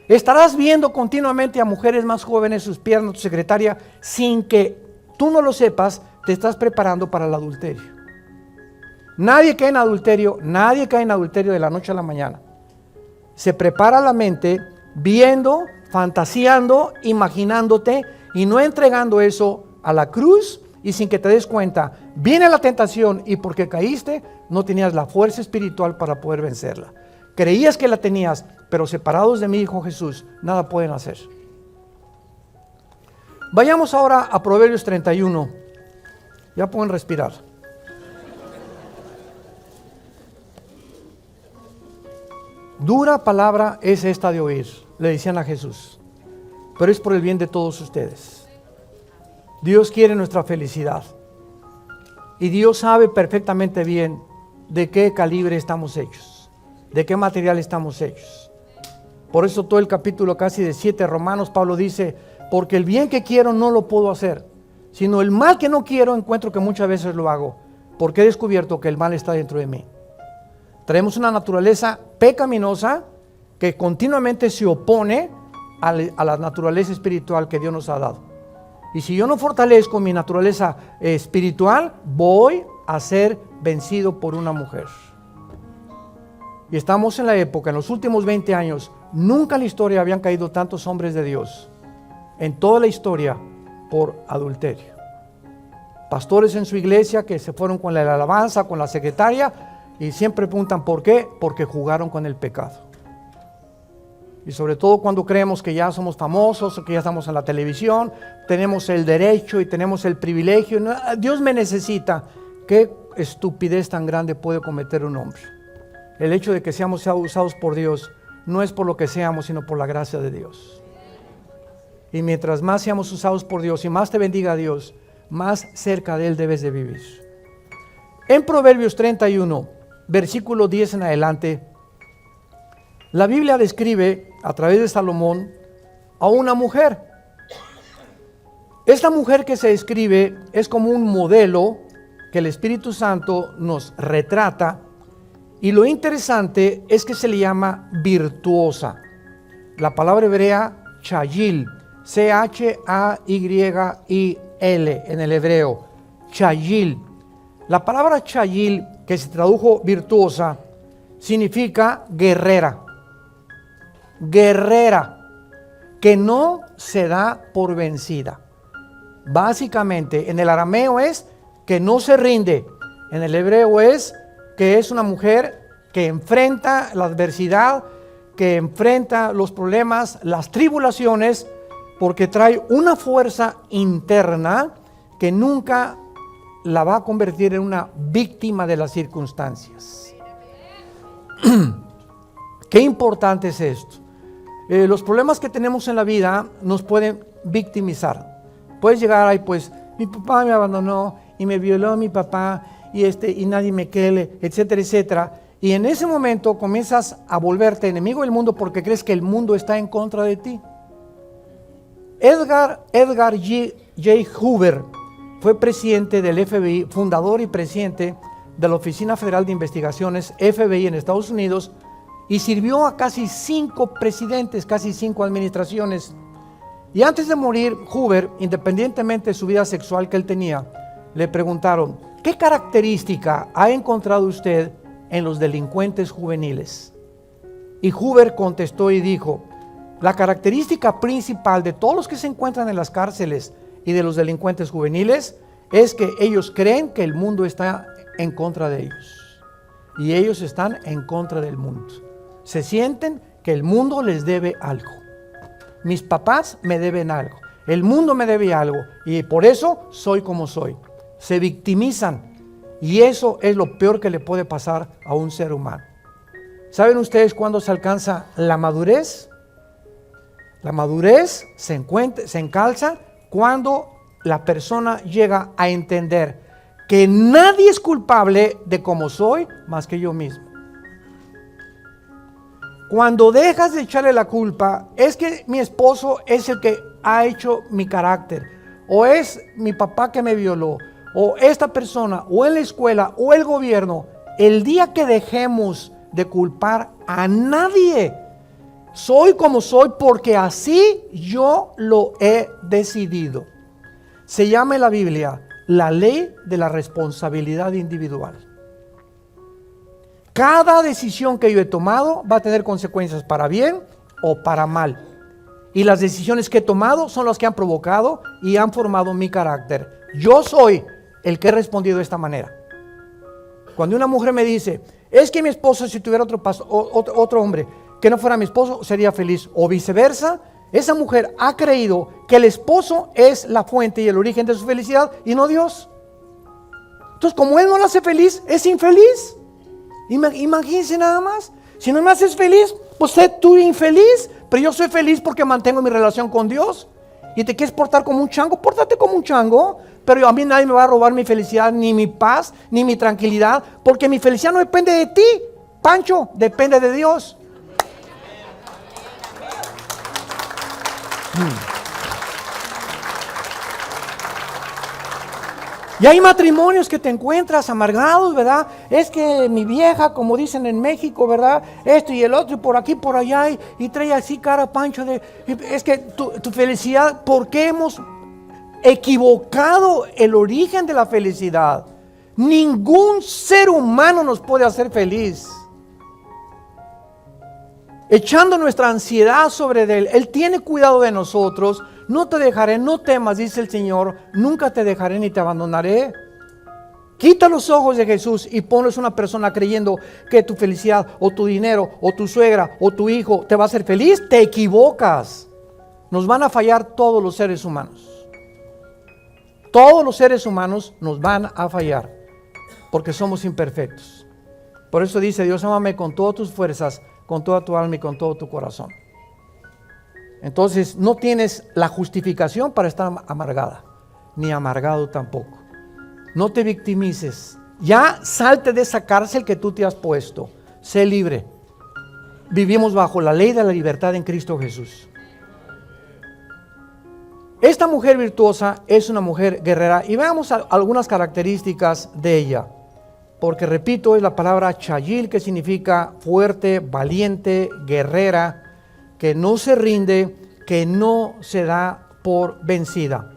Estarás viendo continuamente a mujeres más jóvenes, sus piernas, tu secretaria, sin que tú no lo sepas, te estás preparando para el adulterio. Nadie cae en adulterio de la noche a la mañana. Se prepara la mente viendo, fantaseando, imaginándote y no entregando eso a la cruz y sin que te des cuenta, viene la tentación y porque caíste, no tenías la fuerza espiritual para poder vencerla. Creías que la tenías, pero separados de mi Hijo Jesús, nada pueden hacer. Vayamos ahora a Proverbios 31. Ya pueden respirar. Dura palabra es esta de oír, le decían a Jesús, pero es por el bien de todos ustedes. Dios quiere nuestra felicidad y Dios sabe perfectamente bien de qué calibre estamos hechos, de qué material estamos hechos. Por eso todo el capítulo casi de 7 Romanos, Pablo dice, porque el bien que quiero no lo puedo hacer, sino el mal que no quiero encuentro que muchas veces lo hago, porque he descubierto que el mal está dentro de mí. Traemos una naturaleza pecaminosa que continuamente se opone a la naturaleza espiritual que Dios nos ha dado. Y si yo no fortalezco mi naturaleza espiritual, voy a ser vencido por una mujer. Y estamos en la época, en los últimos 20 años, nunca en la historia habían caído tantos hombres de Dios, en toda la historia, por adulterio. Pastores en su iglesia que se fueron con la alabanza, con la secretaria, y siempre preguntan ¿por qué? Porque jugaron con el pecado. Y sobre todo cuando creemos que ya somos famosos, que ya estamos en la televisión, tenemos el derecho y tenemos el privilegio. No, Dios me necesita. ¿Qué estupidez tan grande puede cometer un hombre? El hecho de que seamos usados por Dios no es por lo que seamos, sino por la gracia de Dios. Y mientras más seamos usados por Dios y más te bendiga Dios, más cerca de Él debes de vivir. En Proverbios 31, versículo 10 en adelante, la Biblia describe a través de Salomón a una mujer. Esta mujer que se describe es como un modelo que el Espíritu Santo nos retrata, y lo interesante es que se le llama virtuosa. La palabra hebrea chayil, C-H-A-Y-I-L en el hebreo, chayil. La palabra chayil, que se tradujo virtuosa, significa guerrera. Guerrera, que no se da por vencida. Básicamente, en el arameo es que no se rinde. En el hebreo es que es una mujer que enfrenta la adversidad, que enfrenta los problemas, las tribulaciones, porque trae una fuerza interna que nunca la va a convertir en una víctima de las circunstancias. Qué importante es esto. Los problemas que tenemos en la vida nos pueden victimizar. Puedes llegar ahí, pues, mi papá me abandonó y me violó mi papá y nadie me quiere, etcétera, etcétera. Y en ese momento comienzas a volverte enemigo del mundo porque crees que el mundo está en contra de ti. Edgar J. Hoover fue presidente del FBI, fundador y presidente de la Oficina Federal de Investigaciones, FBI en Estados Unidos, y sirvió a casi 5 presidentes, casi 5 administraciones. Y antes de morir, Hoover, independientemente de su vida sexual que él tenía, le preguntaron, ¿qué característica ha encontrado usted en los delincuentes juveniles? Y Hoover contestó y dijo, la característica principal de todos los que se encuentran en las cárceles y de los delincuentes juveniles es que ellos creen que el mundo está en contra de ellos. Y ellos están en contra del mundo. Se sienten que el mundo les debe algo. Mis papás me deben algo. El mundo me debe algo. Y por eso soy como soy. Se victimizan. Y eso es lo peor que le puede pasar a un ser humano. ¿Saben ustedes cuándo se alcanza la madurez? La madurez se encalza cuando la persona llega a entender que nadie es culpable de cómo soy más que yo mismo. Cuando dejas de echarle la culpa, es que mi esposo es el que ha hecho mi carácter, o es mi papá que me violó, o esta persona, o en la escuela, o el gobierno. El día que dejemos de culpar a nadie, soy como soy porque así yo lo he decidido. Se llama en la Biblia la ley de la responsabilidad individual. Cada decisión que yo he tomado va a tener consecuencias para bien o para mal. y las decisiones que he tomado son las que han provocado y han formado mi carácter. Yo soy el que he respondido de esta manera. Cuando una mujer me dice, es que mi esposo, si tuviera otro hombre que no fuera mi esposo, sería feliz, o viceversa, esa mujer ha creído que el esposo es la fuente y el origen de su felicidad y no Dios. Entonces, como él no la hace feliz, es infeliz. Imagínense nada más. Si no me haces feliz, pues sé tú infeliz, pero yo soy feliz porque mantengo mi relación con Dios. Y te quieres portar como un chango, pórtate como un chango. Pero a mí nadie me va a robar mi felicidad, ni mi paz, ni mi tranquilidad, porque mi felicidad no depende de ti, Pancho, depende de Dios. Y hay matrimonios que te encuentras amargados, ¿verdad? Es que mi vieja, como dicen en México, ¿verdad? Esto y el otro, y por aquí, por allá, y trae así cara Pancho de... Es que tu felicidad, ¿por qué hemos equivocado el origen de la felicidad? Ningún ser humano nos puede hacer feliz. Echando nuestra ansiedad sobre él, Él tiene cuidado de nosotros. No te dejaré, no temas, dice el Señor, nunca te dejaré ni te abandonaré. Quita los ojos de Jesús y ponles una persona creyendo que tu felicidad o tu dinero o tu suegra o tu hijo te va a hacer feliz. Te equivocas. Nos van a fallar todos los seres humanos. Todos los seres humanos nos van a fallar porque somos imperfectos. Por eso dice Dios, ámame con todas tus fuerzas, con toda tu alma y con todo tu corazón. Entonces no tienes la justificación para estar amargada, ni amargado tampoco. No te victimices. Ya salte de esa cárcel que tú te has puesto. Sé libre. Vivimos bajo la ley de la libertad en Cristo Jesús. Esta mujer virtuosa es una mujer guerrera. Y veamos algunas características de ella. Porque repito, es la palabra chayil, que significa fuerte, valiente, guerrera, que no se rinde, que no se da por vencida.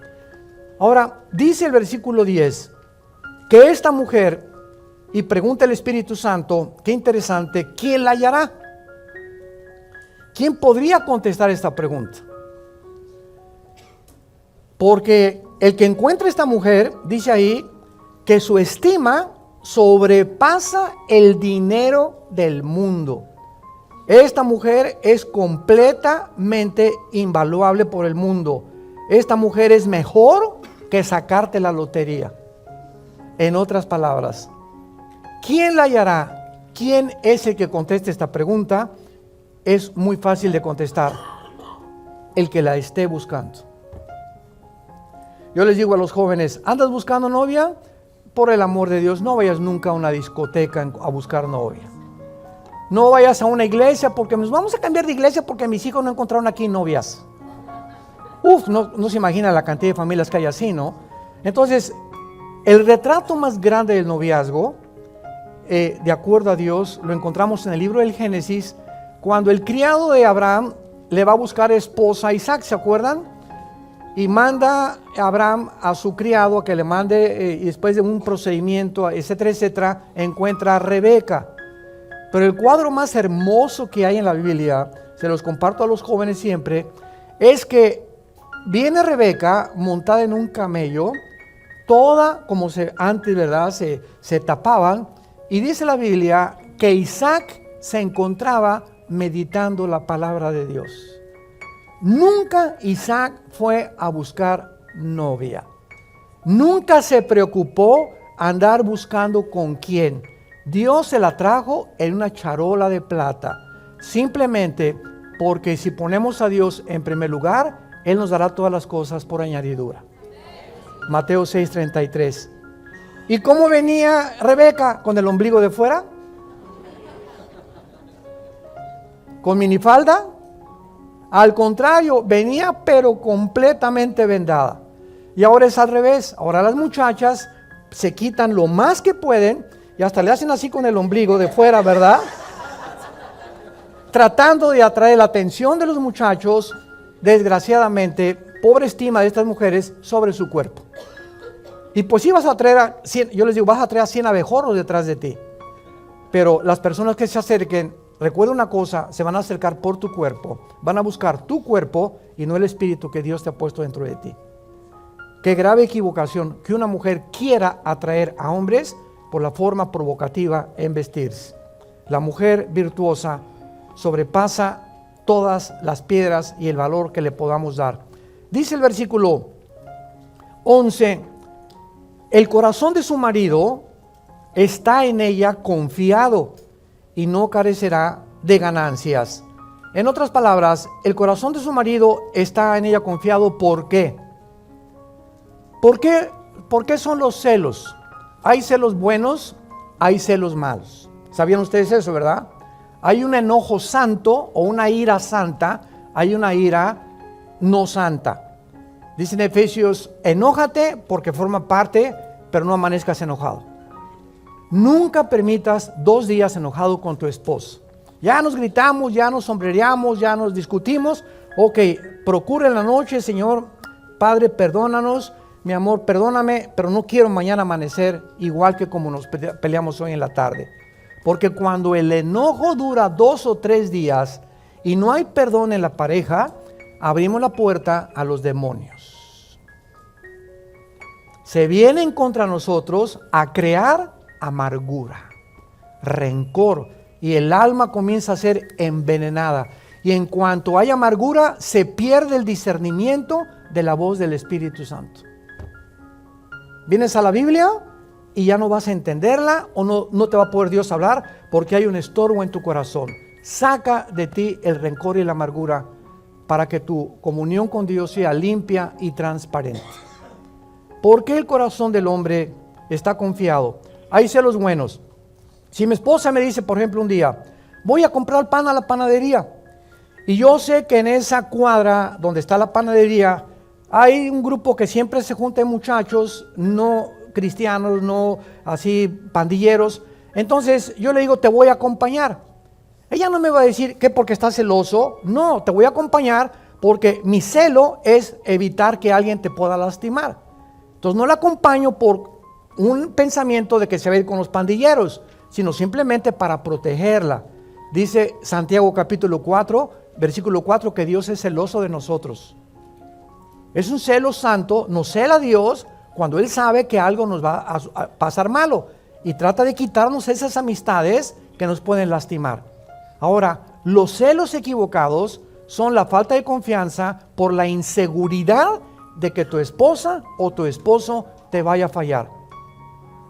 Ahora, dice el versículo 10, que esta mujer, y pregunta el Espíritu Santo, qué interesante, ¿quién la hallará? ¿Quién podría contestar esta pregunta? Porque el que encuentra esta mujer, dice ahí, que su estima sobrepasa el dinero del mundo. Esta mujer es completamente invaluable por el mundo. Esta mujer es mejor que sacarte la lotería. En otras palabras, ¿quién la hallará? ¿Quién es el que conteste esta pregunta? Es muy fácil de contestar. El que la esté buscando. Yo les digo a los jóvenes, ¿andas buscando novia? Por el amor de Dios, no vayas nunca a una discoteca a buscar novia. No vayas a una iglesia porque nos vamos a cambiar de iglesia porque mis hijos no encontraron aquí novias. No se imagina la cantidad de familias que hay así, ¿no? Entonces, el retrato más grande del noviazgo, de acuerdo a Dios, lo encontramos en el libro del Génesis, cuando el criado de Abraham le va a buscar esposa a Isaac, ¿se acuerdan? Y manda a Abraham a su criado a que le mande, y después de un procedimiento, etcétera, etcétera, encuentra a Rebeca. Pero el cuadro más hermoso que hay en la Biblia, se los comparto a los jóvenes siempre, es que viene Rebeca montada en un camello, toda como antes, ¿verdad? Se tapaban, y dice la Biblia que Isaac se encontraba meditando la palabra de Dios. Nunca Isaac fue a buscar novia. Nunca se preocupó andar buscando con quién. Dios se la trajo en una charola de plata. Simplemente porque si ponemos a Dios en primer lugar, Él nos dará todas las cosas por añadidura. Mateo 6:33. ¿Y cómo venía Rebeca? ¿Con el ombligo de fuera? ¿Con minifalda? Al contrario, venía pero completamente vendada. Y ahora es al revés. Ahora las muchachas se quitan lo más que pueden y hasta le hacen así con el ombligo de fuera, ¿verdad? Tratando de atraer la atención de los muchachos, desgraciadamente, pobre estima de estas mujeres sobre su cuerpo. Y pues sí vas a traer yo les digo, vas a traer a 100 abejorros detrás de ti. Pero las personas que se acerquen recuerda una cosa, se van a acercar por tu cuerpo, van a buscar tu cuerpo y no el espíritu que Dios te ha puesto dentro de ti. Qué grave equivocación que una mujer quiera atraer a hombres por la forma provocativa en vestirse. La mujer virtuosa sobrepasa todas las piedras y el valor que le podamos dar. Dice el versículo 11, el corazón de su marido está en ella confiado y no carecerá de ganancias. En otras palabras, el corazón de su marido está en ella confiado. ¿Por qué? ¿Por qué son los celos? Hay celos buenos, hay celos malos. ¿Sabían ustedes eso, verdad? Hay un enojo santo o una ira santa, hay una ira no santa. Dice en Efesios, enójate porque forma parte, pero no amanezcas enojado. Nunca permitas 2 días enojado con tu esposo. Ya nos gritamos, ya nos sombrereamos, ya nos discutimos. Ok, procura en la noche, Señor, Padre, perdónanos. Mi amor, perdóname, pero no quiero mañana amanecer igual que como nos peleamos hoy en la tarde. Porque cuando el enojo dura 2 o 3 días y no hay perdón en la pareja, abrimos la puerta a los demonios. Se vienen contra nosotros a crear amargura, rencor, y el alma comienza a ser envenenada. Y en cuanto hay amargura, se pierde el discernimiento de la voz del Espíritu Santo. Vienes a la Biblia y ya no vas a entenderla o no te va a poder Dios hablar porque hay un estorbo en tu corazón. Saca de ti el rencor y la amargura para que tu comunión con Dios sea limpia y transparente. ¿Por qué el corazón del hombre está confiado? Hay celos buenos. Si mi esposa me dice, por ejemplo, un día, voy a comprar pan a la panadería, y yo sé que en esa cuadra donde está la panadería hay un grupo que siempre se junta de muchachos no cristianos, no así pandilleros, entonces yo le digo, te voy a acompañar. Ella no me va a decir que porque está celoso, no, te voy a acompañar porque mi celo es evitar que alguien te pueda lastimar. Entonces no la acompaño por un pensamiento de que se va a ir con los pandilleros, sino simplemente para protegerla. Dice Santiago capítulo 4, versículo 4, que Dios es celoso de nosotros. Es un celo santo, nos cela a Dios cuando Él sabe que algo nos va a pasar malo y trata de quitarnos esas amistades que nos pueden lastimar. Ahora, los celos equivocados son la falta de confianza por la inseguridad de que tu esposa o tu esposo te vaya a fallar.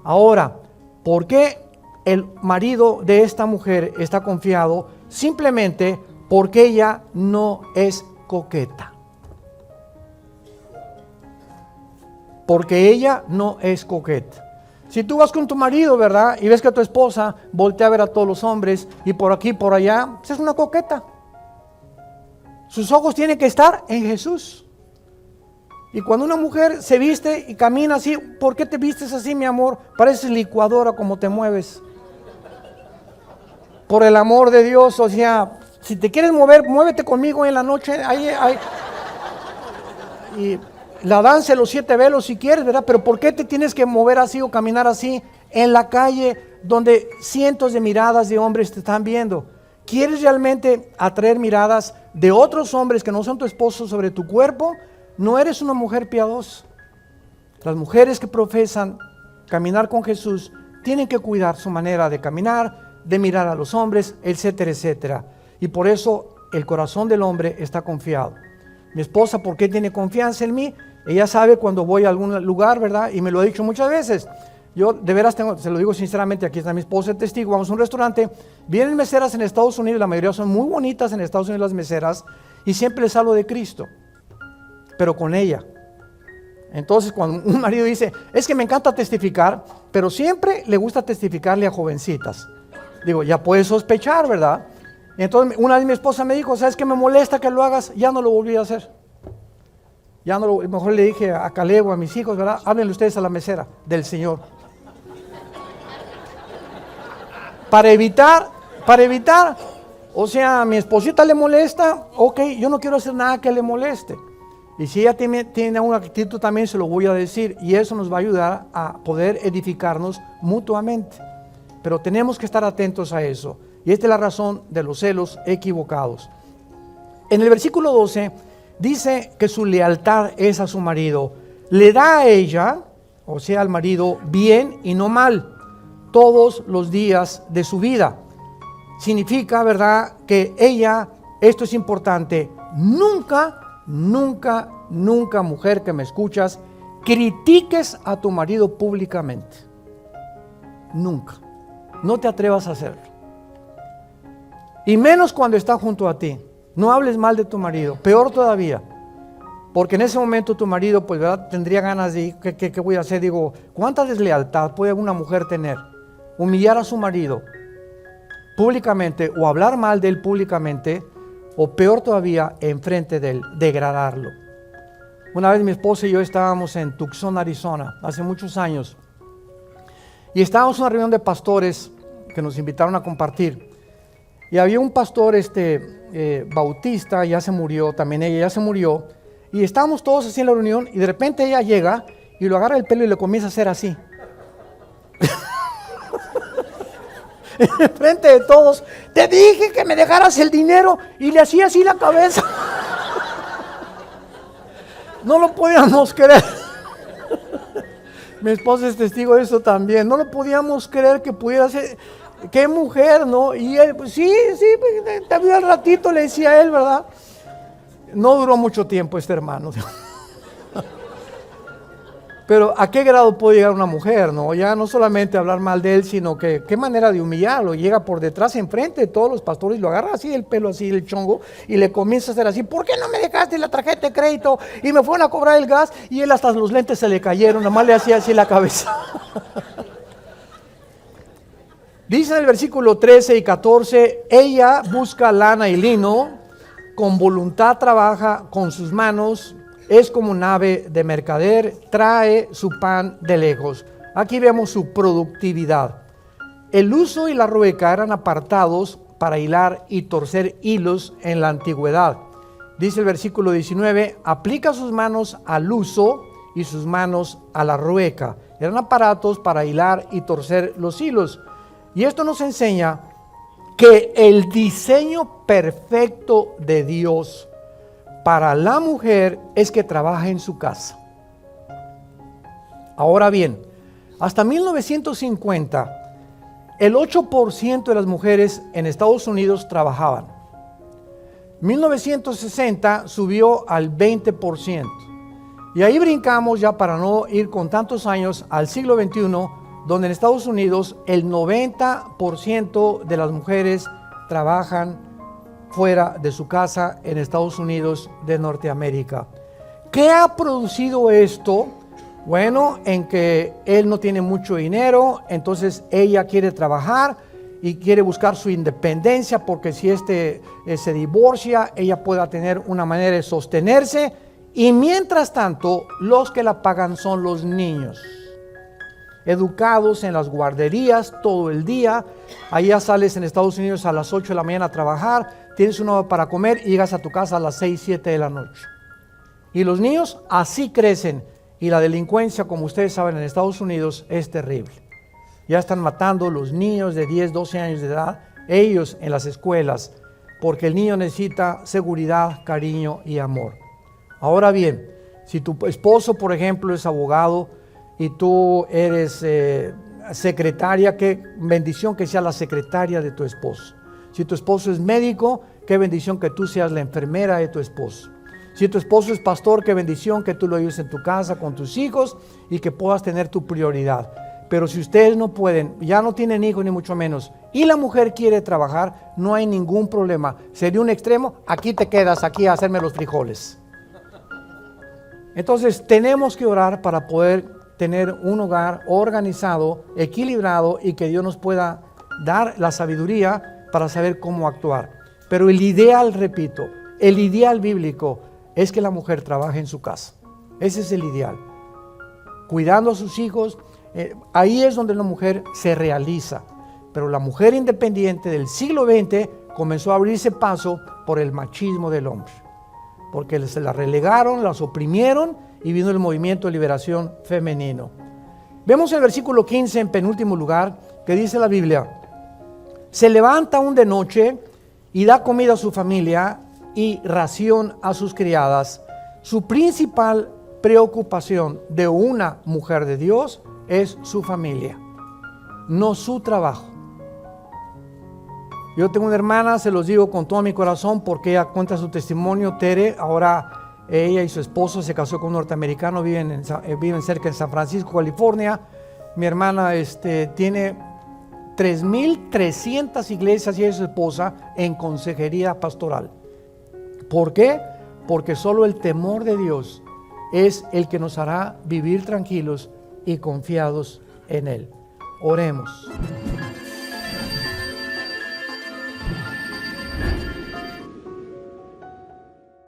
Ahora, ¿por qué el marido de esta mujer está confiado? Simplemente porque ella no es coqueta. Porque ella no es coqueta. Si tú vas con tu marido, ¿verdad? Y ves que tu esposa voltea a ver a todos los hombres y por aquí, por allá, pues es una coqueta. Sus ojos tienen que estar en Jesús. Y cuando una mujer se viste y camina así, ¿por qué te vistes así, mi amor? Pareces licuadora como te mueves. Por el amor de Dios, o sea, si te quieres mover, muévete conmigo en la noche. Y la danza de los 7 velos si quieres, ¿verdad? Pero ¿por qué te tienes que mover así o caminar así en la calle donde cientos de miradas de hombres te están viendo? ¿Quieres realmente atraer miradas de otros hombres que no son tu esposo sobre tu cuerpo? No eres una mujer piadosa. Las mujeres que profesan caminar con Jesús tienen que cuidar su manera de caminar, de mirar a los hombres, etcétera, etcétera. Y por eso el corazón del hombre está confiado. Mi esposa, ¿por qué tiene confianza en mí? Ella sabe cuando voy a algún lugar, ¿verdad? Y me lo ha dicho muchas veces. Yo de veras se lo digo sinceramente, aquí está mi esposa, el testigo, vamos a un restaurante, vienen meseras en Estados Unidos, la mayoría son muy bonitas en Estados Unidos las meseras, y siempre les hablo de Cristo, pero con ella. Entonces cuando un marido dice, es que me encanta testificar, pero siempre le gusta testificarle a jovencitas. Digo, ya puedes sospechar, ¿verdad? Entonces una vez mi esposa me dijo, ¿sabes qué me molesta que lo hagas? Ya no lo volví a hacer. Ya no lo, mejor le dije a Caleb o a mis hijos, ¿verdad? Háblenle ustedes a la mesera del Señor. Para evitar, o sea, a mi esposita le molesta, ok, yo no quiero hacer nada que le moleste. Y si ella tiene una actitud también se lo voy a decir, y eso nos va a ayudar a poder edificarnos mutuamente. Pero tenemos que estar atentos a eso. Y esta es la razón de los celos equivocados. En el versículo 12 dice que su lealtad es a su marido. Le da a ella, o sea al marido, bien y no mal todos los días de su vida. Significa, ¿verdad?, que ella, esto es importante, nunca, mujer que me escuchas, critiques a tu marido públicamente. Nunca. No te atrevas a hacerlo. Y menos cuando está junto a ti. No hables mal de tu marido. Peor todavía. Porque en ese momento tu marido, pues, ¿verdad?, tendría ganas de, ¿qué voy a hacer? Digo, ¿cuánta deslealtad puede una mujer tener? Humillar a su marido públicamente o hablar mal de él públicamente, o peor todavía, enfrente de él, degradarlo. Una vez mi esposa y yo estábamos en Tucson, Arizona, hace muchos años, y estábamos en una reunión de pastores que nos invitaron a compartir. Y había un pastor bautista, ya se murió, también ella ya se murió, y estábamos todos así en la reunión, y de repente ella llega y lo agarra el pelo y le comienza a hacer así. Enfrente de todos, te dije que me dejaras el dinero, y le hacía así la cabeza. No lo podíamos creer. Mi esposa es testigo de eso también. No lo podíamos creer que pudiera ser. Qué mujer, ¿no? Y él, pues sí, te vio al ratito, le decía a él, ¿verdad? No duró mucho tiempo este hermano. Pero ¿a qué grado puede llegar una mujer, no? Ya no solamente hablar mal de él, sino que qué manera de humillarlo. Llega por detrás, enfrente de todos los pastores, y lo agarra así el pelo, así el chongo, y le comienza a hacer así. ¿Por qué no me dejaste la tarjeta de crédito? Y me fueron a cobrar el gas, y él hasta los lentes se le cayeron, nomás le hacía así la cabeza. Dice en el versículo 13 y 14, ella busca lana y lino, con voluntad trabaja con sus manos, es como un ave de mercader, trae su pan de lejos. Aquí vemos su productividad. El uso y la rueca eran apartados para hilar y torcer hilos en la antigüedad. Dice el versículo 19, aplica sus manos al uso y sus manos a la rueca. Eran aparatos para hilar y torcer los hilos. Y esto nos enseña que el diseño perfecto de Dios para la mujer es que trabaje en su casa. Ahora bien, hasta 1950, el 8% de las mujeres en Estados Unidos trabajaban. 1960 subió al 20%. Y ahí brincamos ya, para no ir con tantos años, al siglo XXI, donde en Estados Unidos el 90% de las mujeres trabajan fuera de su casa en Estados Unidos de Norteamérica. ¿Qué ha producido esto? Bueno, en que él no tiene mucho dinero, entonces ella quiere trabajar y quiere buscar su independencia, porque si se divorcia, ella pueda tener una manera de sostenerse, y mientras tanto, los que la pagan son los niños, educados en las guarderías todo el día. Allá sales en Estados Unidos a las 8 de la mañana a trabajar, tienes una hora para comer y llegas a tu casa a las 6, 7 de la noche. Y los niños así crecen, y la delincuencia, como ustedes saben, en Estados Unidos es terrible. Ya están matando los niños de 10, 12 años de edad, ellos en las escuelas, porque el niño necesita seguridad, cariño y amor. Ahora bien, si tu esposo, por ejemplo, es abogado y tú eres secretaria, qué bendición que sea la secretaria de tu esposo. Si tu esposo es médico, qué bendición que tú seas la enfermera de tu esposo. Si tu esposo es pastor, qué bendición que tú lo ayudes en tu casa con tus hijos y que puedas tener tu prioridad. Pero si ustedes no pueden, ya no tienen hijos ni mucho menos, y la mujer quiere trabajar, no hay ningún problema. Sería un extremo, aquí te quedas, aquí a hacerme los frijoles. Entonces tenemos que orar para poder tener un hogar organizado, equilibrado, y que Dios nos pueda dar la sabiduría para saber cómo actuar. Pero el ideal, repito, el ideal bíblico es que la mujer trabaje en su casa. Ese es el ideal. Cuidando a sus hijos, ahí es donde la mujer se realiza. Pero la mujer independiente del siglo XX comenzó a abrirse paso por el machismo del hombre, porque se la relegaron, las oprimieron, y vino el movimiento de liberación femenino. Vemos el versículo 15 en penúltimo lugar, que dice la Biblia: se levanta aún de noche y da comida a su familia y ración a sus criadas. Su principal preocupación de una mujer de Dios es su familia, no su trabajo. Yo tengo una hermana, se los digo con todo mi corazón, porque ella cuenta su testimonio. Tere, ahora ella y su esposo se casó con un norteamericano, viven cerca en San Francisco, California. Mi hermana tiene 3,300 iglesias y ella y su esposa en consejería pastoral. ¿Por qué? Porque solo el temor de Dios es el que nos hará vivir tranquilos y confiados en Él. Oremos.